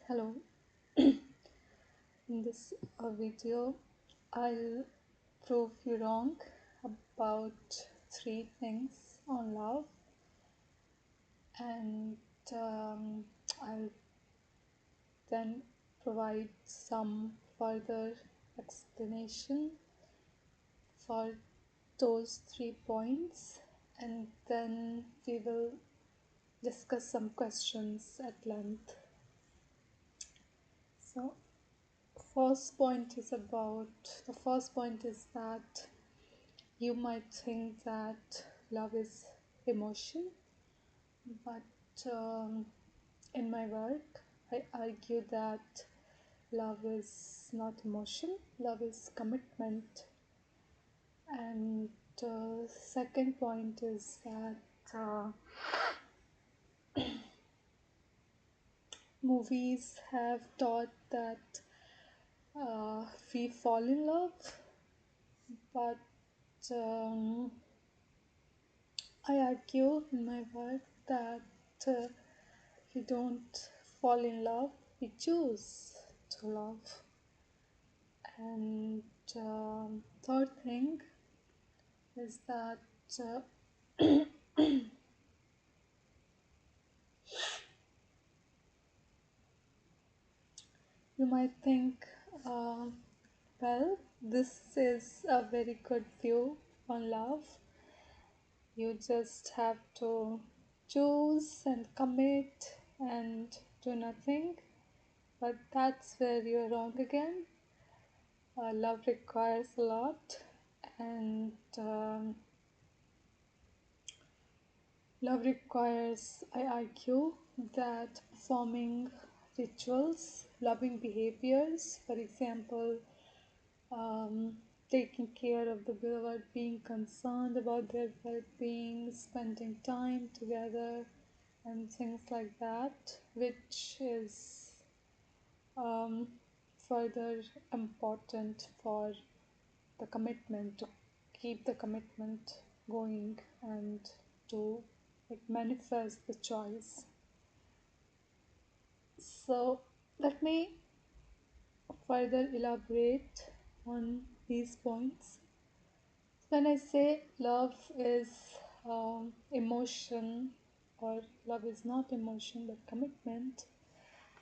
Hello, in this video, I'll prove you wrong about three things on love, and I'll then provide some further explanation for those 3 points, and then we will discuss some questions at length. So, the first point is that you might think that love is emotion, but in my work, I argue that love is not emotion, love is commitment. And second point is that movies have taught that we fall in love, but um, I argue in my work that we don't fall in love, we choose to love. And third thing is that uh, you might think, uh, well, this is a very good view on love. You just have to choose and commit and do nothing. But that's where you're wrong again. Love requires a lot, and love requires, I argue, that performing rituals, loving behaviors, for example, um, taking care of the beloved, being concerned about their well being, spending time together, and things like that, which is um, further important for the commitment, to keep the commitment going and to like manifest the choice. So let me further elaborate on these points. When I say love is emotion, or love is not emotion but commitment,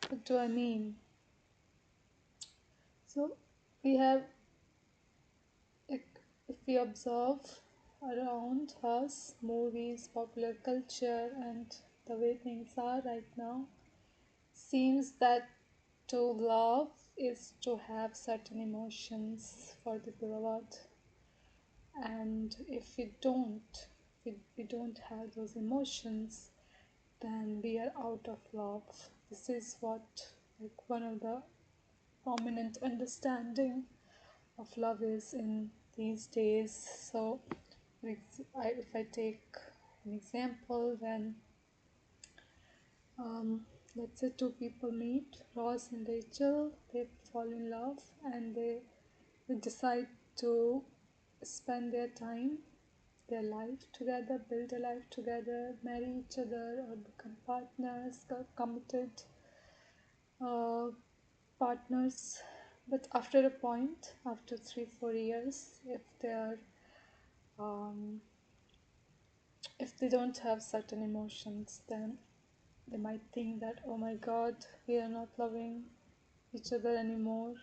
what do I mean? So we have, like, if we observe around us, movies, popular culture, and the way things are right now, seems that to love is to have certain emotions for the beloved, and if we don't have those emotions, then we are out of love. This is what, like, one of the prominent understanding of love is in these days. So if I take an example, then let's say two people meet, Ross and Rachel, they fall in love, and they decide to spend their time, their life together, build a life together, marry each other, or become partners, committed uh, partners. But after a point, after 3 4 years, um, if they don't have certain emotions, then they might think that, oh my god, we are not loving each other anymore.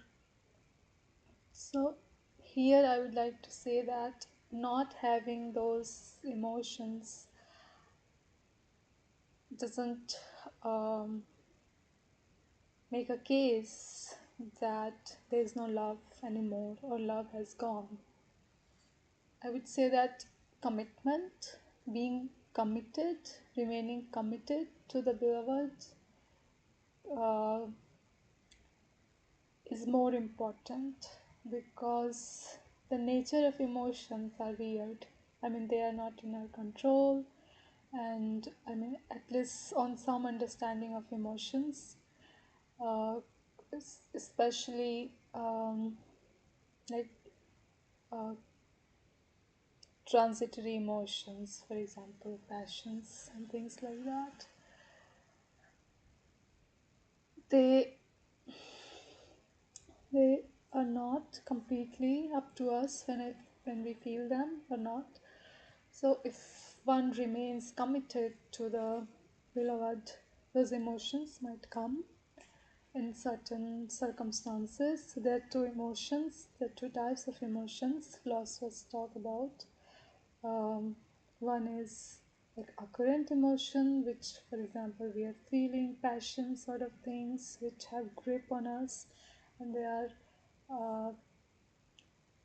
So here I would like to say that not having those emotions doesn't make a case that there is no love anymore or love has gone. I would say that commitment, being committed, remaining committed to the beloved, uh, is more important, because the nature of emotions are weird. I mean, they are not in our control, and I mean, at least on some understanding of emotions, uh, especially like uh, transitory emotions, for example, passions and things like that. they they are not completely up to us when we feel them or not. So if one remains committed to the beloved, those emotions might come in certain circumstances. So there are two emotions, there are two types of emotions philosophers talk about. Um, One is like a current emotion, which, for example, we are feeling passion sort of things which have grip on us, and they are uh,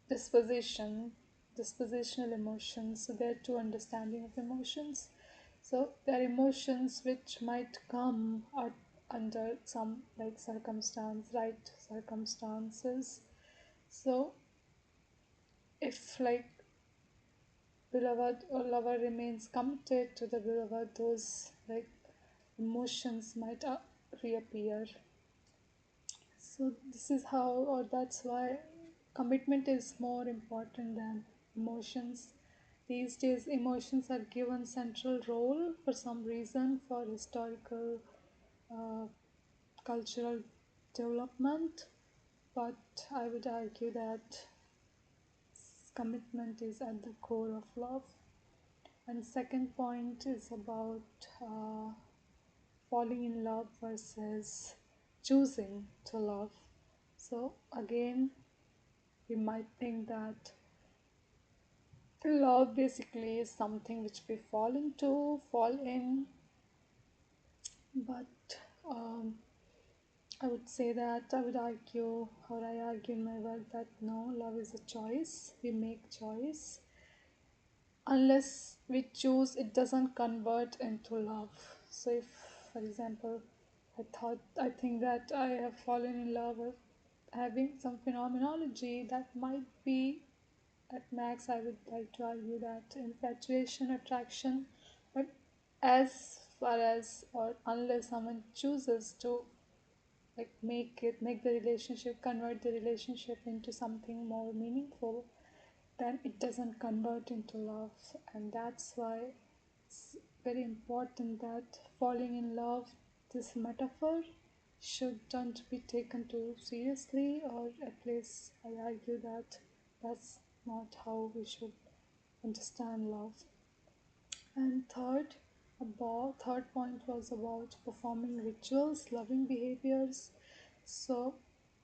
disposition, dispositional emotions. So there are two understanding of emotions. So there are emotions which might come under some like circumstance, right circumstances. So if like beloved or lover remains committed to the beloved, those like emotions might reappear. So this is how, or that's why commitment is more important than emotions. These days, emotions are given central role for some reason, for historical, uh, cultural development. But I would argue that commitment is at the core of love. And second point is about falling in love versus choosing to love. So again, we might think that love basically is something which we fall into, fall in, but I would say that I would argue, or I argue in my work, that no, love is a choice. We make choice. Unless we choose, it doesn't convert into love. So if, for example, I think that I have fallen in love with having some phenomenology, that might be at max, I would like to argue that infatuation, attraction. But as far as or unless someone chooses to like make the relationship, convert the relationship into something more meaningful, then it doesn't convert into love. And that's why it's very important that falling in love, this metaphor, shouldn't be taken too seriously, or at least I argue that that's not how we should understand love. And third point was about performing rituals, loving behaviors. So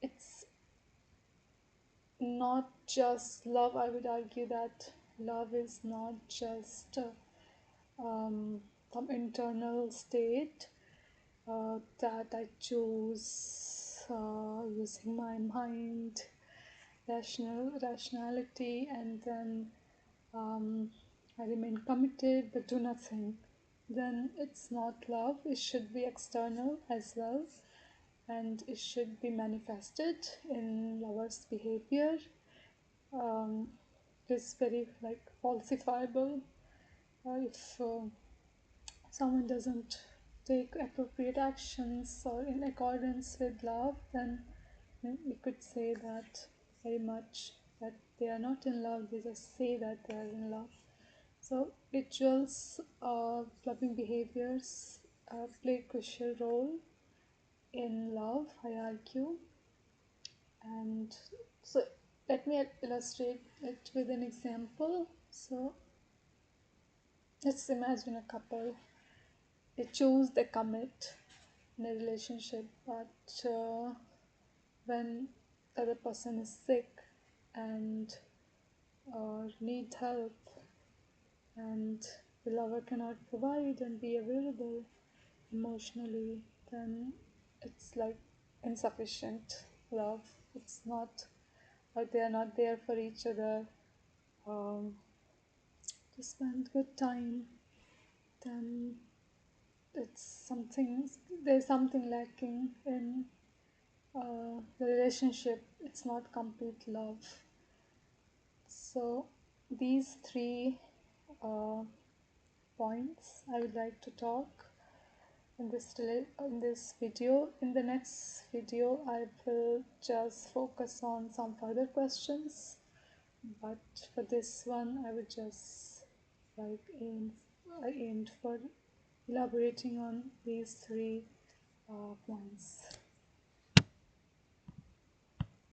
it's not just love. I would argue that love is not just some internal state that I choose using my mind, rationality, and then I remain committed but do nothing. Then it's not love. It should be external as well, and it should be manifested in lovers' behavior. Um, it's very like falsifiable if someone doesn't take appropriate actions or in accordance with love, then we could say that very much that they are not in love, they just say that they are in love. So rituals, loving behaviors play a crucial role in love, I argue. And so let me illustrate it with an example. So let's imagine a couple. They choose, they commit in a relationship, but when the other person is sick and need help, and the lover cannot provide and be available emotionally, then it's like insufficient love. It's not, or they are not there for each other um, to spend good time, then it's something, there's something lacking in the relationship. It's not complete love. So these three uh, points I would like to talk in this video. In the next video, I will just focus on some further questions. But for this one, I would just like I aimed for elaborating on these three points.